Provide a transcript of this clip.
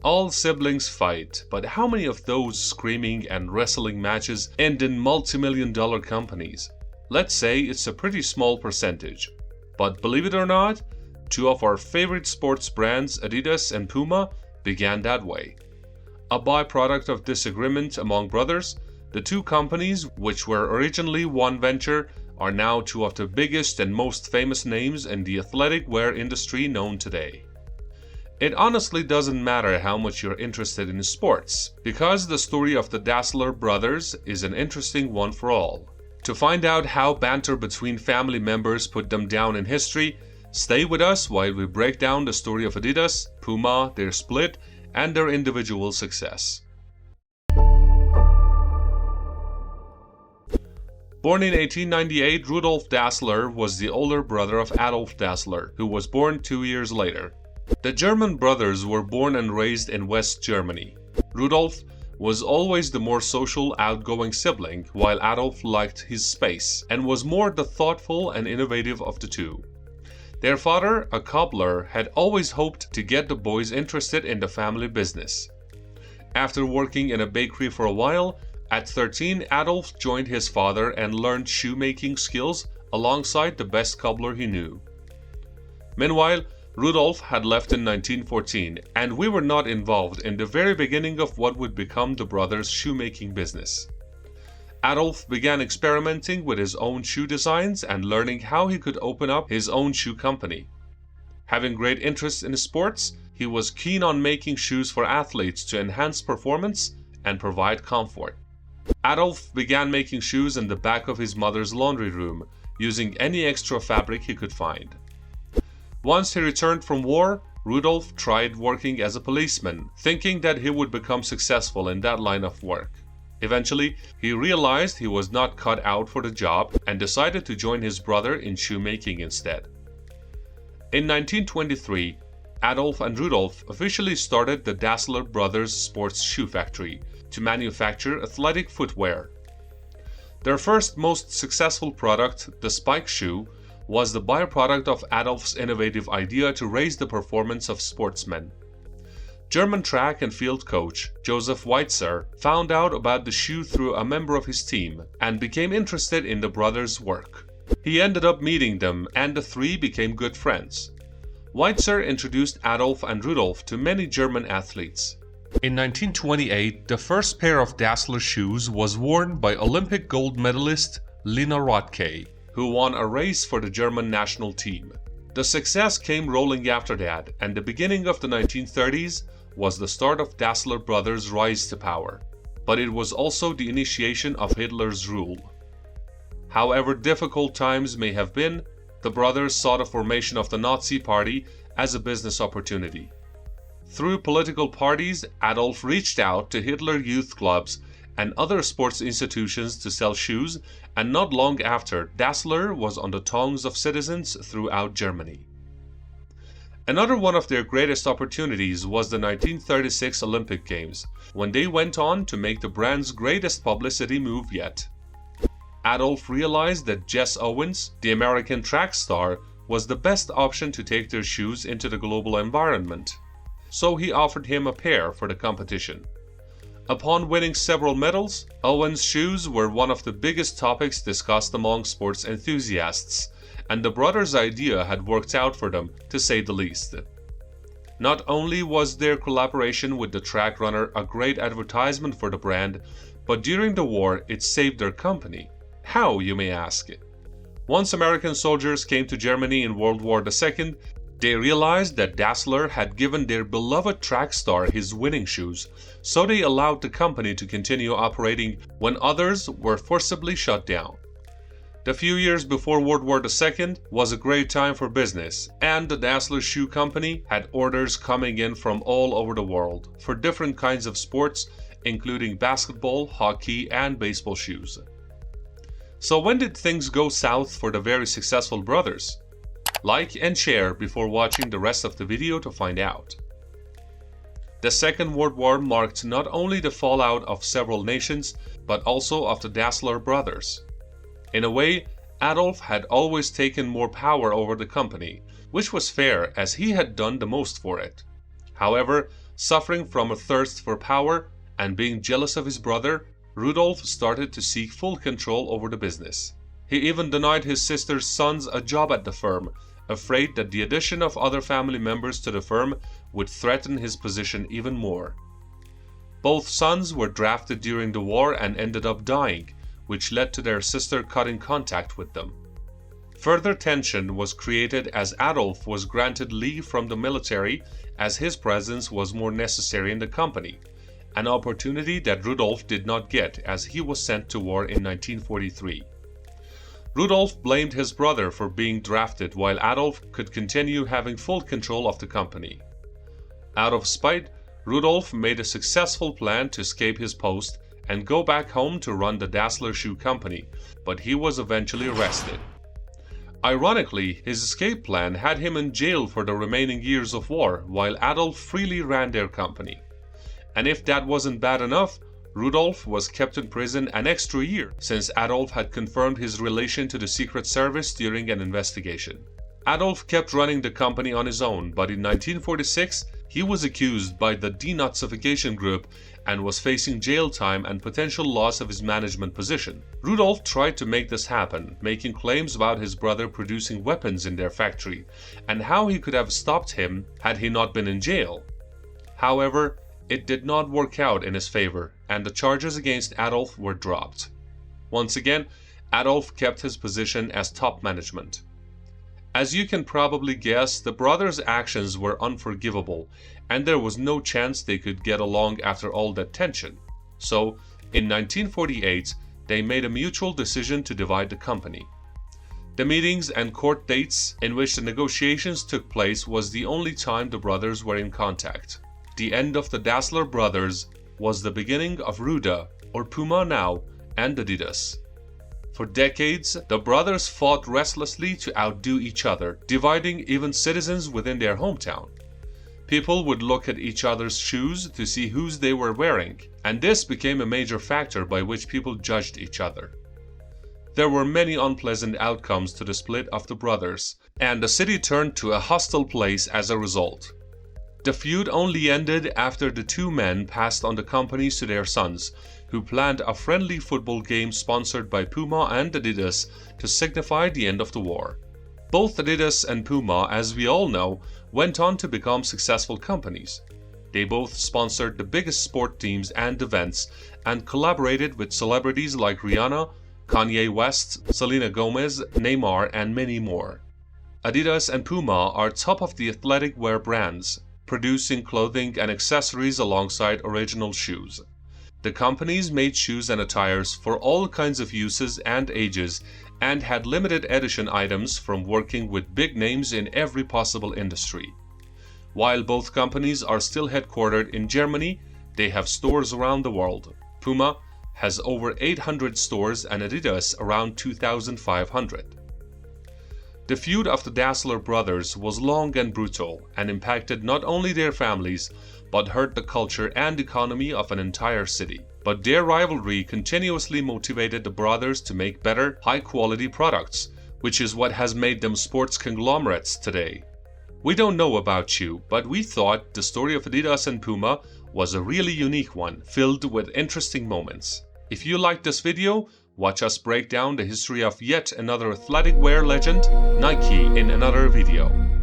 All siblings fight, but how many of those screaming and wrestling matches end in multi-million-dollar companies? Let's say it's a pretty small percentage. But believe it or not, two of our favorite sports brands, Adidas and Puma, began that way. A byproduct of disagreement among brothers, the two companies, which were originally one venture, are now two of the biggest and most famous names in the athletic wear industry known today. It honestly doesn't matter how much you're interested in sports, because the story of the Dassler brothers is an interesting one for all. To find out how banter between family members put them down in history, stay with us while we break down the story of Adidas, Puma, their split, and their individual success. Born in 1898, Rudolf Dassler was the older brother of Adolf Dassler, who was born 2 years later. The German brothers were born and raised in West Germany. Rudolf was always the more social, outgoing sibling, while Adolf liked his space and was more the thoughtful and innovative of the two. Their father, a cobbler, had always hoped to get the boys interested in the family business. After working in a bakery for a while, at 13, Adolf joined his father and learned shoemaking skills alongside the best cobbler he knew. Meanwhile, Rudolf had left in 1914, and we were not involved in the very beginning of what would become the brothers' shoemaking business. Adolf began experimenting with his own shoe designs and learning how he could open up his own shoe company. Having great interest in sports, he was keen on making shoes for athletes to enhance performance and provide comfort. Adolf began making shoes in the back of his mother's laundry room, using any extra fabric he could find. Once he returned from war, Rudolf tried working as a policeman, thinking that he would become successful in that line of work. Eventually, he realized he was not cut out for the job and decided to join his brother in shoemaking instead. In 1923, Adolf and Rudolf officially started the Dassler Brothers Sports Shoe Factory to manufacture athletic footwear. Their first most successful product, the spike shoe, was the byproduct of Adolf's innovative idea to raise the performance of sportsmen. German track and field coach Joseph Weitzer found out about the shoe through a member of his team and became interested in the brothers' work. He ended up meeting them, and the three became good friends. Weitzer introduced Adolf and Rudolf to many German athletes. In 1928, the first pair of Dassler shoes was worn by Olympic gold medalist Lina Rottke, who won a race for the German national team. The success came rolling after that, and the beginning of the 1930s was the start of Dassler Brothers' rise to power. But it was also the initiation of Hitler's rule. However difficult times may have been, the brothers saw the formation of the Nazi Party as a business opportunity. Through political parties, Adolf reached out to Hitler youth clubs and other sports institutions to sell shoes, and not long after, Dassler was on the tongues of citizens throughout Germany. Another one of their greatest opportunities was the 1936 Olympic Games, when they went on to make the brand's greatest publicity move yet. Adolf realized that Jess Owens, the American track star, was the best option to take their shoes into the global environment, so he offered him a pair for the competition. Upon winning several medals, Owens' shoes were one of the biggest topics discussed among sports enthusiasts, and the brothers' idea had worked out for them, to say the least. Not only was their collaboration with the track runner a great advertisement for the brand, but during the war it saved their company. How, you may ask? Once American soldiers came to Germany in World War II, they realized that Dassler had given their beloved track star his winning shoes, so they allowed the company to continue operating when others were forcibly shut down. The few years before World War II was a great time for business, and the Dassler Shoe Company had orders coming in from all over the world for different kinds of sports, including basketball, hockey, and baseball shoes. So when did things go south for the very successful brothers? Like and share before watching the rest of the video to find out. The Second World War marked not only the fallout of several nations, but also of the Dassler brothers. In a way, Adolf had always taken more power over the company, which was fair as he had done the most for it. However, Suffering from a thirst for power and being jealous of his brother, Rudolf started to seek full control over the business. He even denied his sister's sons a job at the firm, afraid that the addition of other family members to the firm would threaten his position even more. Both sons were drafted during the war and ended up dying, which led to their sister cutting contact with them. Further tension was created as Adolf was granted leave from the military as his presence was more necessary in the company, an opportunity that Rudolf did not get as he was sent to war in 1943. Rudolf blamed his brother for being drafted while Adolf could continue having full control of the company. Out of spite, Rudolf made a successful plan to escape his post and go back home to run the Dassler Shoe Company, but he was eventually arrested. Ironically, his escape plan had him in jail for the remaining years of war, while Adolf freely ran their company. And if that wasn't bad enough, Rudolf was kept in prison an extra year, since Adolf had confirmed his relation to the Secret Service during an investigation. Adolf kept running the company on his own, but in 1946, he was accused by the Denazification group and was facing jail time and potential loss of his management position. Rudolf tried to make this happen, making claims about his brother producing weapons in their factory and how he could have stopped him had he not been in jail. However, it did not work out in his favor, and the charges against Adolf were dropped. Once again, Adolf kept his position as top management. As you can probably guess, the brothers' actions were unforgivable, and there was no chance they could get along after all that tension. So, in 1948, they made a mutual decision to divide the company. The meetings and court dates in which the negotiations took place was the only time the brothers were in contact. The end of the Dassler brothers was the beginning of Ruda, or Puma now, and Adidas. For decades, the brothers fought restlessly to outdo each other, dividing even citizens within their hometown. People would look at each other's shoes to see whose they were wearing, and this became a major factor by which people judged each other. There were many unpleasant outcomes to the split of the brothers, and the city turned to a hostile place as a result. The feud only ended after the two men passed on the companies to their sons, who planned a friendly football game sponsored by Puma and Adidas to signify the end of the war. Both Adidas and Puma, as we all know, went on to become successful companies. They both sponsored the biggest sport teams and events and collaborated with celebrities like Rihanna, Kanye West, Selena Gomez, Neymar, and many more. Adidas and Puma are top of the athletic wear brands, producing clothing and accessories alongside original shoes. The companies made shoes and attires for all kinds of uses and ages and had limited edition items from working with big names in every possible industry. While both companies are still headquartered in Germany, they have stores around the world. Puma has over 800 stores and Adidas around 2,500. The feud of the Dassler brothers was long and brutal and impacted not only their families, but hurt the culture and economy of an entire city. But their rivalry continuously motivated the brothers to make better, high-quality products, which is what has made them sports conglomerates today. We don't know about you, but we thought the story of Adidas and Puma was a really unique one, filled with interesting moments. If you liked this video, watch us break down the history of yet another athletic wear legend, Nike, in another video.